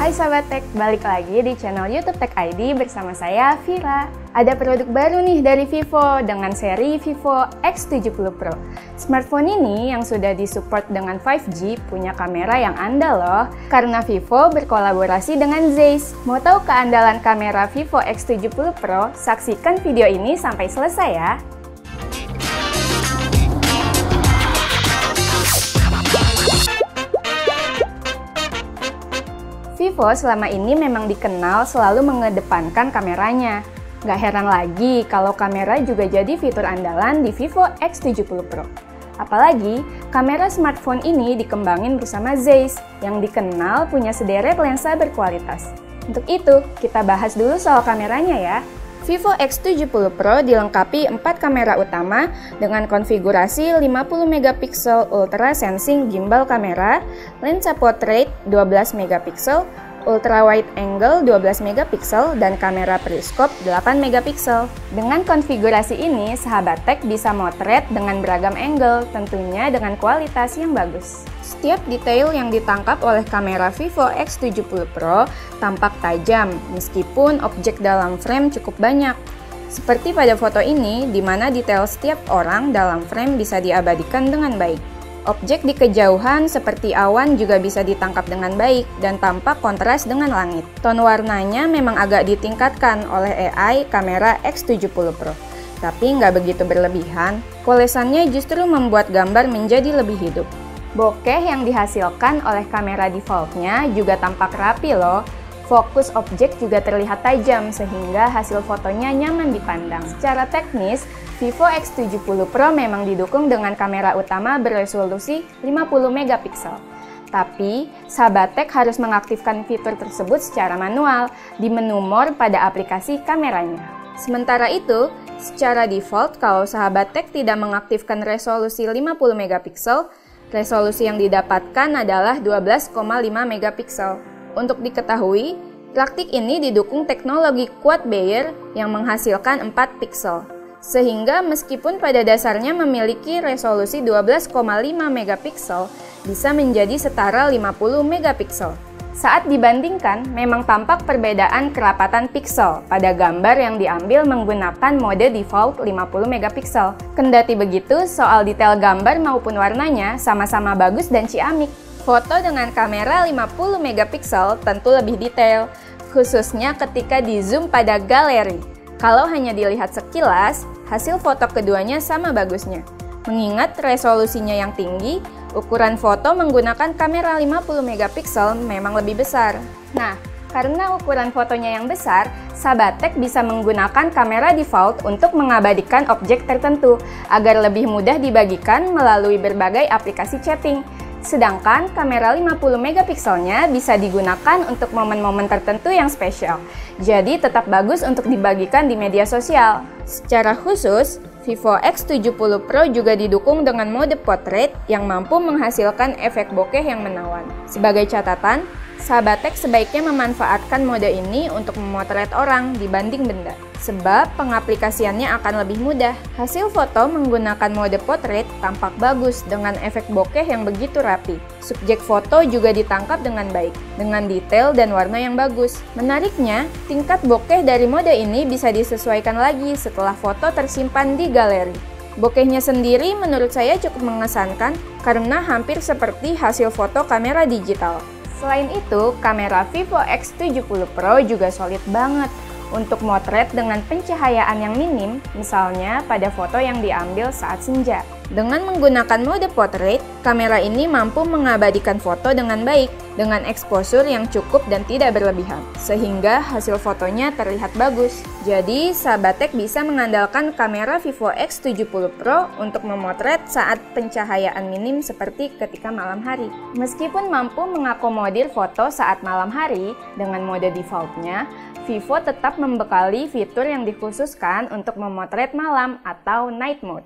Hai Sobat Tech, balik lagi di channel YouTube Tech ID bersama saya Vira. Ada produk baru nih dari Vivo dengan seri Vivo X70 Pro. Smartphone ini yang sudah disupport dengan 5G punya kamera yang andal loh, karena Vivo berkolaborasi dengan Zeiss. Mau tahu keandalan kamera Vivo X70 Pro? Saksikan video ini sampai selesai ya. Vivo selama ini memang dikenal selalu mengedepankan kameranya. Nggak heran lagi kalau kamera juga jadi fitur andalan di Vivo X70 Pro. Apalagi, kamera smartphone ini dikembangin bersama Zeiss, yang dikenal punya sederet lensa berkualitas. Untuk itu, kita bahas dulu soal kameranya ya. Vivo X70 Pro dilengkapi 4 kamera utama dengan konfigurasi 50MP Ultra Sensing Gimbal kamera, lensa portrait 12MP, ultra wide angle 12MP, dan kamera periskop 8MP. Dengan konfigurasi ini, sahabat tech bisa motret dengan beragam angle, tentunya dengan kualitas yang bagus. Setiap detail yang ditangkap oleh kamera Vivo X70 Pro tampak tajam, meskipun objek dalam frame cukup banyak. Seperti pada foto ini, di mana detail setiap orang dalam frame bisa diabadikan dengan baik. Objek di kejauhan seperti awan juga bisa ditangkap dengan baik dan tampak kontras dengan langit. Ton warnanya memang agak ditingkatkan oleh AI kamera X70 Pro, tapi nggak begitu berlebihan. Polesannya justru membuat gambar menjadi lebih hidup. Bokeh yang dihasilkan oleh kamera defaultnya juga tampak rapi loh. Fokus objek juga terlihat tajam sehingga hasil fotonya nyaman dipandang. Secara teknis, Vivo X70 Pro memang didukung dengan kamera utama beresolusi 50MP. Tapi, sahabat tech harus mengaktifkan fitur tersebut secara manual di menu More pada aplikasi kameranya. Sementara itu, secara default kalau sahabat tech tidak mengaktifkan resolusi 50MP, resolusi yang didapatkan adalah 12,5MP. Untuk diketahui, praktik ini didukung teknologi Quad Bayer yang menghasilkan 4 pixel. Sehingga meskipun pada dasarnya memiliki resolusi 12,5MP, bisa menjadi setara 50MP. Saat dibandingkan, memang tampak perbedaan kerapatan pixel pada gambar yang diambil menggunakan mode default 50MP. Kendati begitu, soal detail gambar maupun warnanya sama-sama bagus dan ciamik. Foto dengan kamera 50MP tentu lebih detail, khususnya ketika di zoom pada galeri. Kalau hanya dilihat sekilas, hasil foto keduanya sama bagusnya. Mengingat resolusinya yang tinggi, ukuran foto menggunakan kamera 50MP memang lebih besar. Nah, karena ukuran fotonya yang besar, sahabat tech bisa menggunakan kamera default untuk mengabadikan objek tertentu agar lebih mudah dibagikan melalui berbagai aplikasi chatting. Sedangkan kamera 50MP-nya bisa digunakan untuk momen-momen tertentu yang spesial. Jadi tetap bagus untuk dibagikan di media sosial. Secara khusus, Vivo X70 Pro juga didukung dengan mode portrait yang mampu menghasilkan efek bokeh yang menawan. Sebagai catatan, sahabat tech sebaiknya memanfaatkan mode ini untuk memotret orang dibanding benda, sebab pengaplikasiannya akan lebih mudah. Hasil foto menggunakan mode portrait tampak bagus dengan efek bokeh yang begitu rapi. Subjek foto juga ditangkap dengan baik, dengan detail dan warna yang bagus. Menariknya, tingkat bokeh dari mode ini bisa disesuaikan lagi setelah foto tersimpan di galeri. Bokehnya sendiri menurut saya cukup mengesankan karena hampir seperti hasil foto kamera digital. Selain itu, kamera Vivo X70 Pro juga solid banget untuk motret dengan pencahayaan yang minim, misalnya pada foto yang diambil saat senja. Dengan menggunakan mode portrait, kamera ini mampu mengabadikan foto dengan baik, dengan exposure yang cukup dan tidak berlebihan, sehingga hasil fotonya terlihat bagus. Jadi, sahabat tech bisa mengandalkan kamera Vivo X70 Pro untuk memotret saat pencahayaan minim seperti ketika malam hari. Meskipun mampu mengakomodir foto saat malam hari dengan mode defaultnya, Vivo tetap membekali fitur yang dikhususkan untuk memotret malam atau night mode.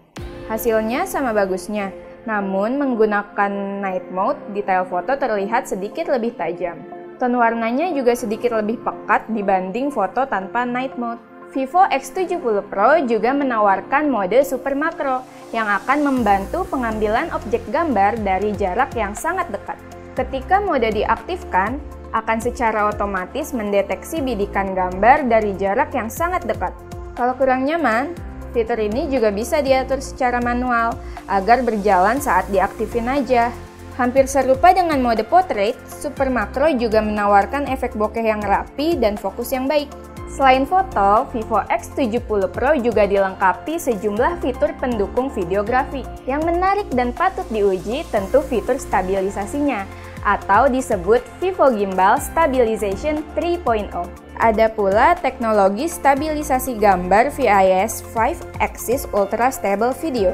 Hasilnya sama bagusnya, namun menggunakan night mode, detail foto terlihat sedikit lebih tajam. Ton warnanya juga sedikit lebih pekat dibanding foto tanpa night mode. Vivo X70 Pro juga menawarkan mode super makro yang akan membantu pengambilan objek gambar dari jarak yang sangat dekat. Ketika mode diaktifkan, akan secara otomatis mendeteksi bidikan gambar dari jarak yang sangat dekat. Kalau kurang nyaman, fitur ini juga bisa diatur secara manual agar berjalan saat diaktifin aja. Hampir serupa dengan mode portrait, Super Makro juga menawarkan efek bokeh yang rapi dan fokus yang baik. Selain foto, Vivo X70 Pro juga dilengkapi sejumlah fitur pendukung videografi. Yang menarik dan patut diuji tentu fitur stabilisasinya, atau disebut Vivo Gimbal Stabilization 3.0. Ada pula teknologi stabilisasi gambar VIS 5 Axis Ultra Stable Video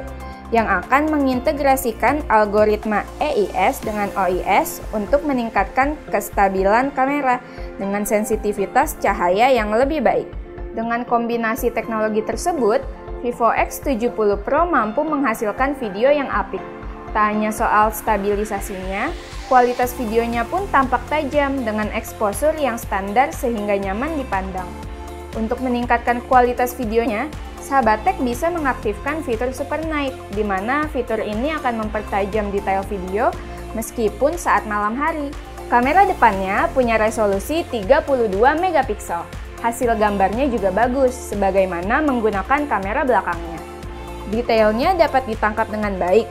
yang akan mengintegrasikan algoritma EIS dengan OIS untuk meningkatkan kestabilan kamera dengan sensitivitas cahaya yang lebih baik. Dengan kombinasi teknologi tersebut, Vivo X70 Pro mampu menghasilkan video yang apik. Tak hanya soal stabilisasinya, kualitas videonya pun tampak tajam dengan exposure yang standar sehingga nyaman dipandang. Untuk meningkatkan kualitas videonya, sahabat tech bisa mengaktifkan fitur Super Night, di mana fitur ini akan mempertajam detail video meskipun saat malam hari. Kamera depannya punya resolusi 32 megapiksel. Hasil gambarnya juga bagus, sebagaimana menggunakan kamera belakangnya. Detailnya dapat ditangkap dengan baik.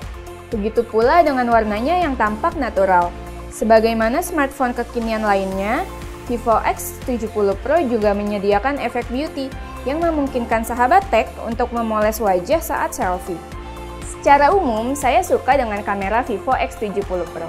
Begitu pula dengan warnanya yang tampak natural. Sebagaimana smartphone kekinian lainnya, Vivo X70 Pro juga menyediakan efek beauty yang memungkinkan sahabat tech untuk memoles wajah saat selfie. Secara umum, saya suka dengan kamera Vivo X70 Pro.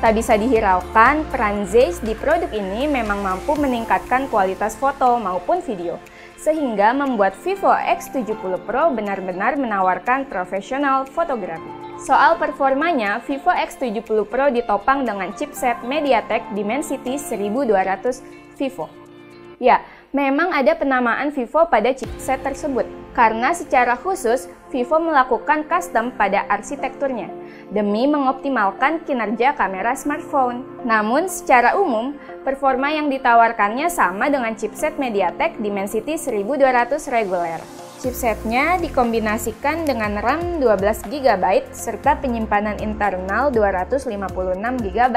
Tak bisa dihiraukan, peran Zeiss di produk ini memang mampu meningkatkan kualitas foto maupun video, sehingga membuat Vivo X70 Pro benar-benar menawarkan profesional fotografi. Soal performanya, Vivo X70 Pro ditopang dengan chipset MediaTek Dimensity 1200 Vivo. Ya, memang ada penamaan Vivo pada chipset tersebut, karena secara khusus Vivo melakukan custom pada arsitekturnya, demi mengoptimalkan kinerja kamera smartphone. Namun secara umum, performa yang ditawarkannya sama dengan chipset MediaTek Dimensity 1200 reguler. Chipsetnya dikombinasikan dengan RAM 12 GB serta penyimpanan internal 256 GB.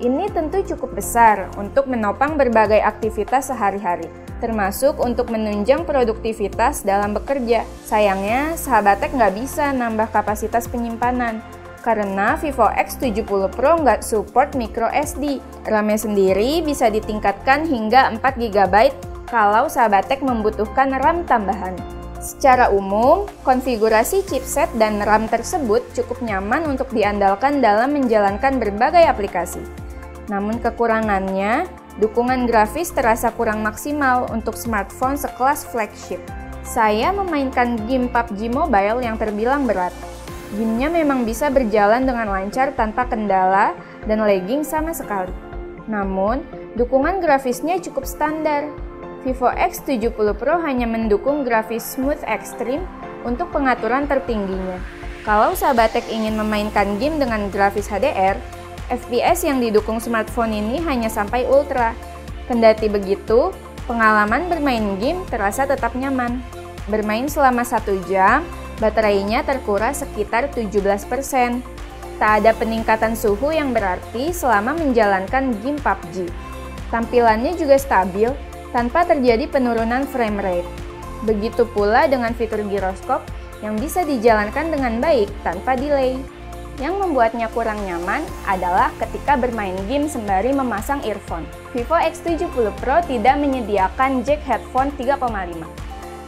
Ini tentu cukup besar untuk menopang berbagai aktivitas sehari-hari, termasuk untuk menunjang produktivitas dalam bekerja. Sayangnya, sahabat tech nggak bisa nambah kapasitas penyimpanan, karena Vivo X70 Pro nggak support micro SD. RAM-nya sendiri bisa ditingkatkan hingga 4 GB kalau sahabat tech membutuhkan RAM tambahan. Secara umum, konfigurasi chipset dan RAM tersebut cukup nyaman untuk diandalkan dalam menjalankan berbagai aplikasi. Namun kekurangannya, dukungan grafis terasa kurang maksimal untuk smartphone sekelas flagship. Saya memainkan game PUBG Mobile yang terbilang berat. Gamenya memang bisa berjalan dengan lancar tanpa kendala dan lagging sama sekali. Namun, dukungan grafisnya cukup standar. Vivo X70 Pro hanya mendukung grafis Smooth Extreme untuk pengaturan tertingginya. Kalau sahabat tech ingin memainkan game dengan grafis HDR, FPS yang didukung smartphone ini hanya sampai Ultra. Kendati begitu, pengalaman bermain game terasa tetap nyaman. Bermain selama 1 jam, baterainya terkuras sekitar 17%. Tak ada peningkatan suhu yang berarti selama menjalankan game PUBG. Tampilannya juga stabil, tanpa terjadi penurunan frame rate. Begitu pula dengan fitur giroskop yang bisa dijalankan dengan baik tanpa delay. Yang membuatnya kurang nyaman adalah ketika bermain game sembari memasang earphone. Vivo X70 Pro tidak menyediakan jack headphone 3,5.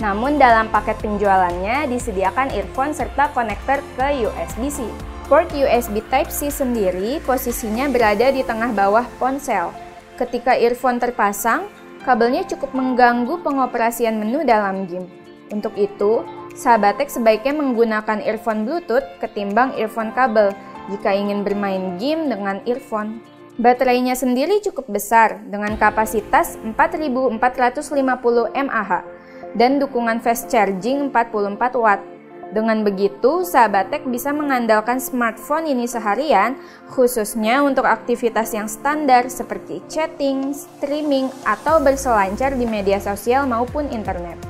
Namun dalam paket penjualannya disediakan earphone serta konektor ke USB-C. Port USB Type-C sendiri posisinya berada di tengah bawah ponsel. Ketika earphone terpasang, kabelnya cukup mengganggu pengoperasian menu dalam game. Untuk itu, sahabat tech sebaiknya menggunakan earphone Bluetooth ketimbang earphone kabel jika ingin bermain game dengan earphone. Baterainya sendiri cukup besar dengan kapasitas 4450 mAh dan dukungan fast charging 44 watt. Dengan begitu, sahabat tech bisa mengandalkan smartphone ini seharian, khususnya untuk aktivitas yang standar seperti chatting, streaming, atau berselancar di media sosial maupun internet.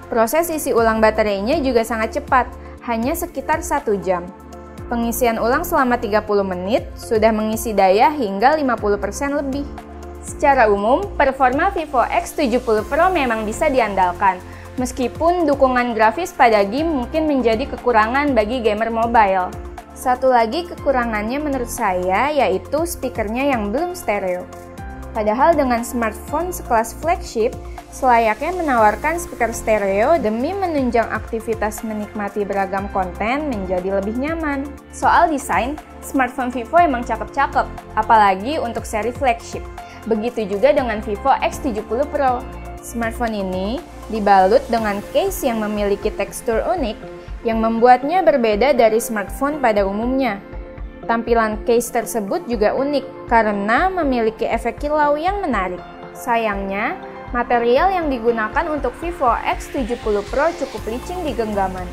Proses isi ulang baterainya juga sangat cepat, hanya sekitar 1 jam. Pengisian ulang selama 30 menit sudah mengisi daya hingga 50% lebih. Secara umum, performa Vivo X70 Pro memang bisa diandalkan, meskipun dukungan grafis pada game mungkin menjadi kekurangan bagi gamer mobile. Satu lagi kekurangannya menurut saya yaitu speakernya yang belum stereo. Padahal dengan smartphone sekelas flagship, selayaknya menawarkan speaker stereo demi menunjang aktivitas menikmati beragam konten menjadi lebih nyaman. Soal desain, smartphone Vivo emang cakep-cakep, apalagi untuk seri flagship. Begitu juga dengan Vivo X70 Pro. Smartphone ini dibalut dengan case yang memiliki tekstur unik yang membuatnya berbeda dari smartphone pada umumnya. Tampilan case tersebut juga unik karena memiliki efek kilau yang menarik. Sayangnya, material yang digunakan untuk Vivo X70 Pro cukup licin di genggaman.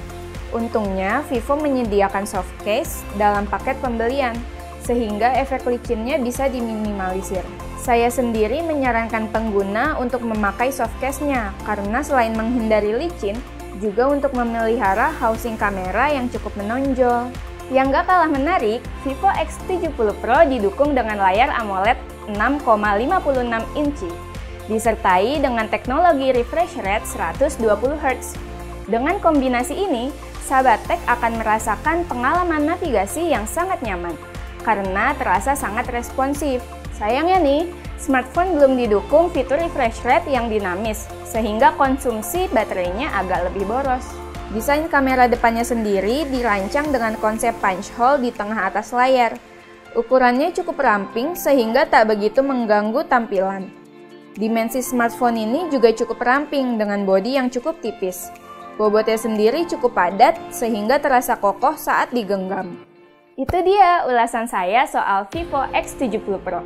Untungnya, Vivo menyediakan soft case dalam paket pembelian, sehingga efek licinnya bisa diminimalisir. Saya sendiri menyarankan pengguna untuk memakai soft case-nya, karena selain menghindari licin, juga untuk memelihara housing kamera yang cukup menonjol. Yang gak kalah menarik, Vivo X70 Pro didukung dengan layar AMOLED 6,56 inci, disertai dengan teknologi refresh rate 120 Hz. Dengan kombinasi ini, sahabat tech akan merasakan pengalaman navigasi yang sangat nyaman, karena terasa sangat responsif. Sayangnya nih, smartphone belum didukung fitur refresh rate yang dinamis, sehingga konsumsi baterainya agak lebih boros. Desain kamera depannya sendiri dirancang dengan konsep punch hole di tengah atas layar. Ukurannya cukup ramping sehingga tak begitu mengganggu tampilan. Dimensi smartphone ini juga cukup ramping dengan bodi yang cukup tipis. Bobotnya sendiri cukup padat sehingga terasa kokoh saat digenggam. Itu dia ulasan saya soal Vivo X70 Pro.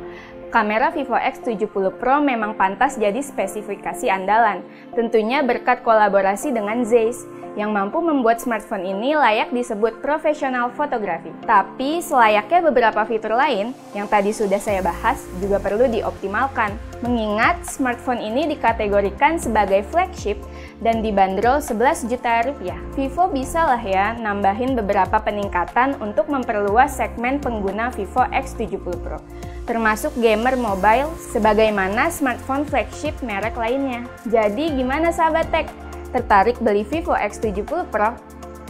Kamera Vivo X70 Pro memang pantas jadi spesifikasi andalan, tentunya berkat kolaborasi dengan Zeiss, yang mampu membuat smartphone ini layak disebut profesional fotografi. Tapi selayaknya beberapa fitur lain yang tadi sudah saya bahas juga perlu dioptimalkan, mengingat smartphone ini dikategorikan sebagai flagship dan dibanderol 11 juta rupiah. Vivo bisa lah ya nambahin beberapa peningkatan untuk memperluas segmen pengguna Vivo X70 Pro, termasuk gamer mobile sebagaimana smartphone flagship merek lainnya. Jadi gimana sahabat tech? Tertarik beli Vivo X70 Pro?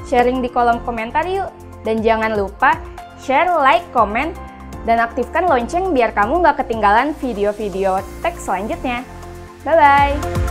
Sharing di kolom komentar yuk! Dan jangan lupa share, like, komen, dan aktifkan lonceng biar kamu nggak ketinggalan video-video tech selanjutnya. Bye-bye!